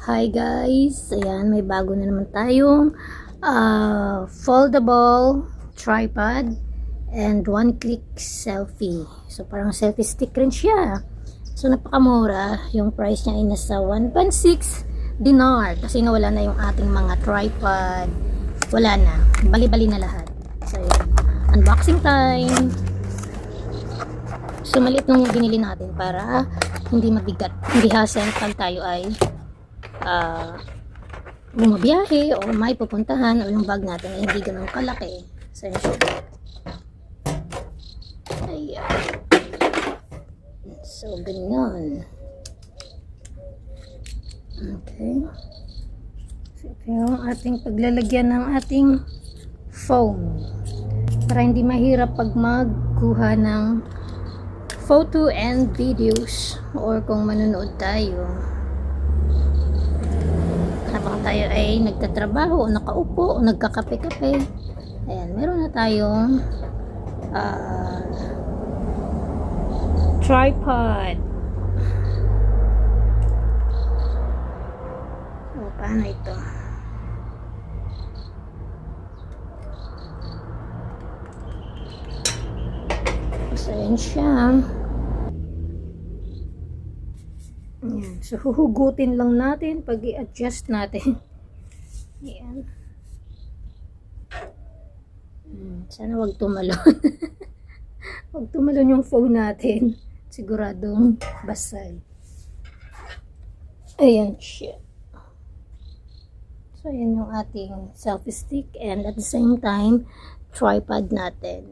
Hi guys! Ayan, may bago na naman tayong foldable tripod and one-click selfie. So parang selfie stick rin siya. So napakamura. Yung price niya ay nasa 1.6 dinar kasi nawala na yung ating mga tripod. Wala na. Bali-bali na lahat. So ayan. Unboxing time! So maliit nung binili natin para hindi mabigat. Hindi hassle pag tayo ay bumabiyahe o may pupuntahan o yung bag natin ay hindi ganun kalaki. So yun siya. Ayan. So ganyan. Okay. So ito yung ating paglalagyan ng ating phone para hindi mahirap pag magkuha ng photo and videos or kung manonood tayo habang tayo ay nagtatrabaho o nakaupo o nagkakape-kape. Ayan, meron na tayong tripod. O, paano ito? So, ayan siya. Ayan. So, huhugutin lang natin pag i-adjust natin. Ayan. Sana wag tumalon. Wag tumalon yung phone natin. Siguradong basag. Ayan siya. So, ayan yung ating selfie stick and at the same time, tripod natin.